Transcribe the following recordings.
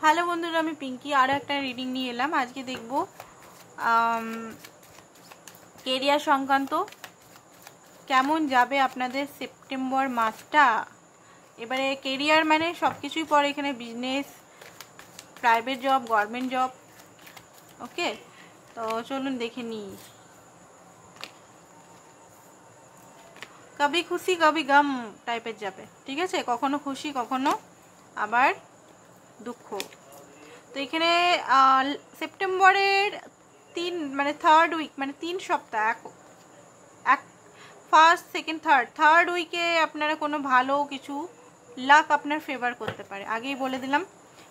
Hello বন্ধুরা, আমি পিঙ্কি আরও একটা রিডিং নিয়ে এলাম। আজকে দেখব কেরিয়ার সংক্রান্ত কেমন যাবে আপনাদের সেপ্টেম্বর মাসটা। এবারে কেরিয়ার মানে সব কিছুই পড়ে এখানে, business, private job, government job. Okay, তো চলুন দেখে নিই। কবি খুশি কবি গম টাইপের যাবে, ঠিক আছে? কখনো খুশি, কখনো আবার দুঃখ। তো এখানে সেপ্টেম্বরের থার্ড উইক, মানে 3 সপ্তাহ, এক ফার্স্ট সেকেন্ড থার্ড উইকে আপনারা কোনো ভালো কিছু লাক আপনার ফেভার করতে পারে। আগেই বলে দিলাম,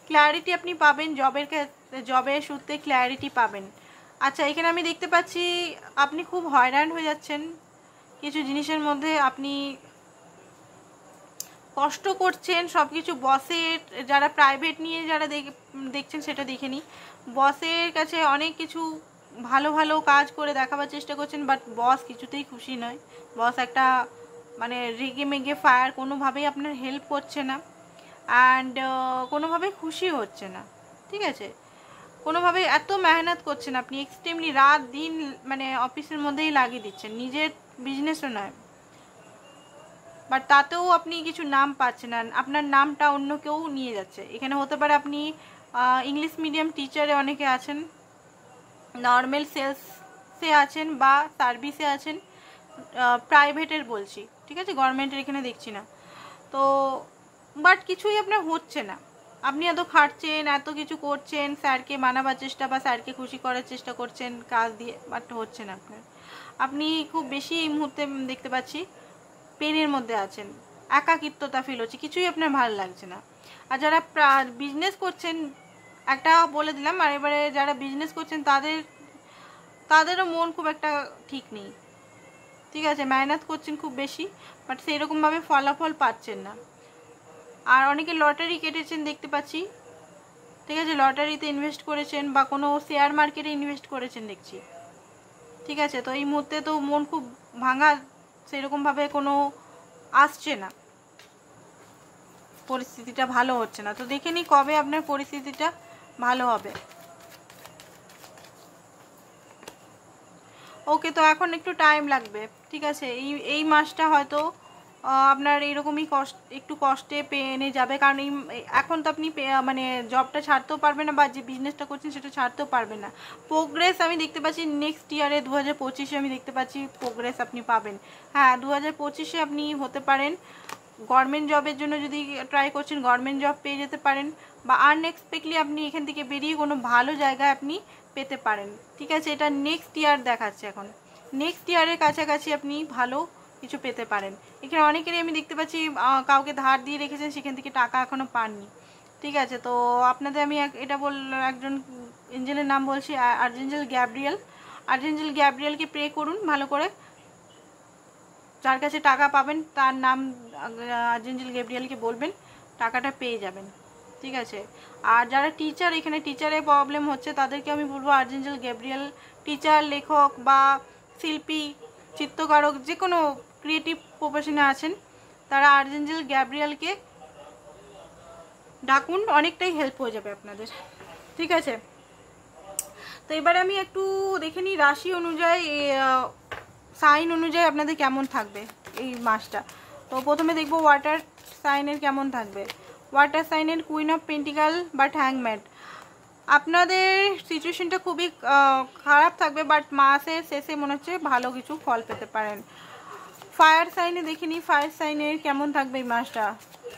ক্ল্যারিটি আপনি পাবেন, জবের সূত্রে ক্ল্যারিটি পাবেন। আচ্ছা, এখানে আমি দেখতে পাচ্ছি আপনি খুব হয়রান হয়ে যাচ্ছেন কিছু জিনিসের মধ্যে, আপনি কষ্ট করছেন সব কিছু। বসের যারা প্রাইভেট নিয়ে যারা দেখছেন সেটা দেখে নিই। বসের কাছে অনেক কিছু ভালো ভালো কাজ করে দেখাবার চেষ্টা করছেন, বাট বস কিছুতেই খুশি নয়। বস একটা মানে রেগে মেগে ফায়ার, কোনোভাবেই আপনার হেল্প করছে না, অ্যান্ড কোনোভাবেই খুশি হচ্ছে না, ঠিক আছে? কোনোভাবে এত মেহনত করছেন আপনি, এক্সট্রিমলি রাত দিন মানে অফিসের মধ্যেই লাগিয়ে দিচ্ছেন, নিজের বিজনেসও নয়, বাট তাতেও আপনি কিছু নাম পাচ্ছেন না, আপনার নামটা অন্য কেউ নিয়ে যাচ্ছে। এখানে হতে পারে আপনি ইংলিশ মিডিয়াম টিচারে অনেকে আছেন, নর্মাল সেলসে আছেন বা সার্ভিসে আছেন, প্রাইভেটের বলছি, ঠিক আছে? গভর্নমেন্টের এখানে দেখছি না। তো বাট কিছুই আপনার হচ্ছে না, আপনি এত খাটছেন, এত কিছু করছেন, স্যারকে মানাবার চেষ্টা বা স্যারকে খুশি করার চেষ্টা করছেন কাজ দিয়ে, বাট হচ্ছে না আপনার। আপনি খুব বেশি এই মুহূর্তে দেখতে পাচ্ছি পেনের মধ্যে আছেন, একাকিত্বতা ফিল হচ্ছে, কিছুই আপনার ভালো লাগছে না। আর যারা বিজনেস করছেন, একটা বলে দিলাম, আর এবারে যারা বিজনেস করছেন তাদেরও মন খুব একটা ঠিক নেই, ঠিক আছে? মেহনত করছেন খুব বেশি, বাট সেরকমভাবে ফলাফল পাচ্ছেন না। আর অনেকে লটারি কেটেছেন দেখতে পাচ্ছি, ঠিক আছে? লটারিতে ইনভেস্ট করেছেন বা কোনো শেয়ার মার্কেটে ইনভেস্ট করেছেন দেখছি, ঠিক আছে? তো এই মুহূর্তে তো মন খুব ভাঙা, সেরকমভাবে কোনো আসছে না, পরিস্থিতিটা ভালো হচ্ছে না। তো দেখে নিই কবে আপনার পরিস্থিতিটা ভালো হবে। ওকে, তো এখন একটু টাইম লাগবে, ঠিক আছে? এই মাসটা হয়তো আপনার এইরকমই একটু কষ্টে পেয়ে যাবে, কারণ এখন তো আপনি মানে জবটা ছাড়তেও পারবেন না, বা যে বিজনেসটা করছেন সেটা ছাড়তেও পারবেন না। প্রোগ্রেস আমি দেখতে পাচ্ছি নেক্সট ইয়ারে 2025-এ আমি দেখতে পাচ্ছি প্রোগ্রেস আপনি পাবেন। হ্যাঁ, 2025-এ আপনি হতে পারেন গভর্নমেন্ট জবের জন্য যদি ট্রাই করছেন, গভর্নমেন্ট জব পেয়ে যেতে পারেন, বা আনএক্সপেক্টলি আপনি এখান থেকে বেরিয়ে কোনো ভালো জায়গায় আপনি পেতে পারেন, ঠিক আছে? এটা নেক্সট ইয়ার দেখাচ্ছে, এখন নেক্সট ইয়ারের কাছাকাছি আপনি ভালো কিছু পেতে পারেন। এখানে অনেকেরই আমি দেখতে পাচ্ছি কাউকে ধার দিয়ে রেখেছেন, সেখান থেকে টাকা এখনও পাননি, ঠিক আছে? তো আপনাদের আমি এটা একজন এঞ্জেলের নাম বলছি, আর্চেঞ্জেল গ্যাব্রিয়েলকে প্রে করুন ভালো করে। যার কাছে টাকা পাবেন তার নাম আর্চেঞ্জেল গ্যাব্রিয়েলকে বলবেন, টাকাটা পেয়ে যাবেন, ঠিক আছে? আর যারা টিচার, এখানে টিচারের প্রবলেম হচ্ছে, তাদেরকে আমি বলবো আর্চেঞ্জেল গ্যাব্রিয়েল, টিচার, লেখক বা শিল্পী, চিত্রকারক, যে কোনো ক্রিয়েটিভ প্রফেশনে আছেন তারা আর্চেঞ্জেল গ্যাব্রিয়েলকে ডাকুন, অনেকটাই হেল্প হয়ে যাবে আপনাদের, ঠিক আছে? তো এবারে আমি একটু দেখে নিই রাশি অনুযায়ী, সাইন অনুযায়ী আপনাদের কেমন থাকবে এই মাসটা। তো প্রথমে দেখবো ওয়াটার সাইনের কেমন থাকবে। ওয়াটার সাইনের কুইন অফ পেন্টিকাল বাট হ্যাংম্যান, আপনাদের সিচুয়েশনটা খুবই খারাপ থাকবে, বাট মাসের শেষে মনে হচ্ছে ভালো কিছু ফল পেতে পারেন। ফায়ার সাইনে দেখে নিই ফায়ার সাইনের কেমন থাকবে এই মাসটা,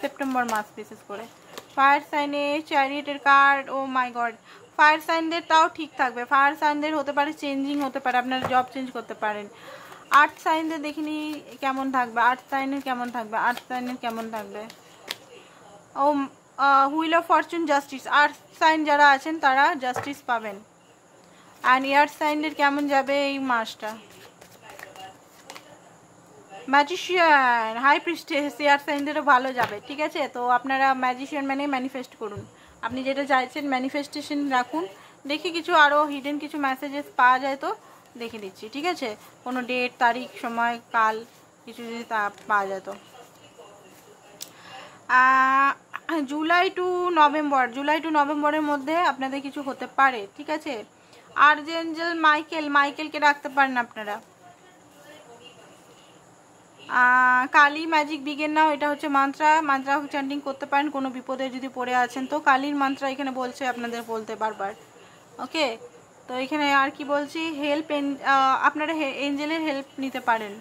সেপ্টেম্বর মাস বিশেষ করে। ফায়ার সাইনে চ্যারিয়েটের কার্ড, ও মাই গড, ফায়ার সাইনদের তাও ঠিক থাকবে। ফায়ার সাইনদের হতে পারে চেঞ্জিং হতে পারে, আপনারা জব চেঞ্জ করতে পারেন। আর্থ সাইনদের দেখিনি কেমন থাকবে, আর্থ সাইনের কেমন থাকবে, আর্থ সাইনের কেমন থাকবে। ও wheel of fortune, justice, earth sign যারা আছেন তারা জাস্টিস পাবেন। অ্যান্ড এয়ার সাইনদের কেমন যাবে এই মাসটা। ম্যাজিশিয়ান, হাই প্রিস্টেস, এয়ার সাইনদেরও ভালো যাবে, ঠিক আছে? তো আপনারা ম্যাজিশিয়ান মানে ম্যানিফেস্ট করুন, আপনি যেটা চাইছেন ম্যানিফেস্টেশন রাখুন। দেখি কিছু আরও হিডেন কিছু মেসেজেস পাওয়া যায় তো দেখে দিচ্ছি, ঠিক আছে? কোনো ডেট, তারিখ, সময়, কাল কিছু যদি তা পাওয়া যায় তো। জুলাই টু নভেম্বরের মধ্যে আপনাদের কিছু হতে পারে, ঠিক আছে। আর্চেঞ্জেল মাইকেলকে রাখতে পারেন আপনারা। কালী ম্যাজিক বিগেন নাও, এটা হচ্ছে মান্ত্রা চ্যান্টিং করতে পারেন কোনো বিপদে যদি পড়ে আছেন তো। কালীর মান্ত্রা এখানে বলছে আপনাদের বলতে বারবার, ওকে। তো এখানে আর কি বলছি, হেল্প, আপনারা এঞ্জেলের হেল্প নিতে পারেন।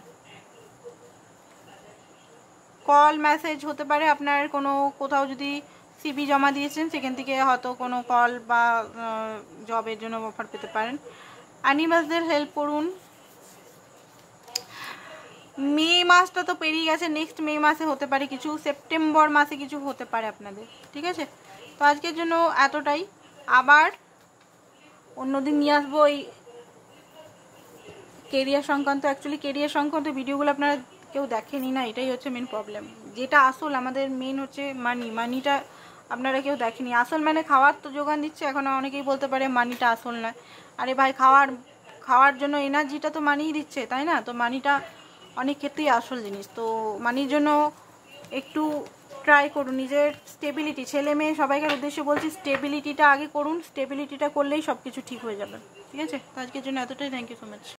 কল মেসেজ হতে পারে আপনার, কোনো কোথাও যদি সিভি জমা দিয়েছেন সেখান থেকে হয়তো কোনো কল বা জবের জন্য অফার পেতে পারেন। অ্যানিমালসদের হেল্প করুন। মে মাসটা তো পেরিয়ে গেছে, নেক্সট মে মাসে হতে পারে কিছু, সেপ্টেম্বর মাসে কিছু হতে পারে আপনাদের, ঠিক আছে। তো আজকের জন্য এতটাই, আবার অন্যদিন নিয়ে আসবো এই কেরিয়ার সংক্রান্ত। অ্যাকচুয়ালি কেরিয়ার সংক্রান্ত ভিডিওগুলো আপনারা কেউ দেখেনি না, এটাই হচ্ছে মেন প্রবলেম। যেটা আসল আমাদের মেন হচ্ছে মানিটা আপনারা কেউ দেখেনি। আসল মানে খাওয়ার তো যোগান দিচ্ছে, এখন অনেকেই বলতে পারে মানিটা আসল নয়। আরে ভাই, খাওয়ার জন্য এনার্জিটা তো মানিই দিচ্ছে, তাই না? তো মানিটা অনেক ক্ষেত্রেই আসল জিনিস। তো মানির জন্য একটু ট্রাই করুন নিজের স্টেবিলিটি, ছেলে মেয়ে সবাইকার উদ্দেশ্যে বলছি, স্টেবিলিটিটা আগে করুন। স্টেবিলিটিটা করলেই সব কিছু ঠিক হয়ে যাবে, ঠিক আছে। তো আজকের জন্য এতটাই, থ্যাংক ইউ সো মাচ।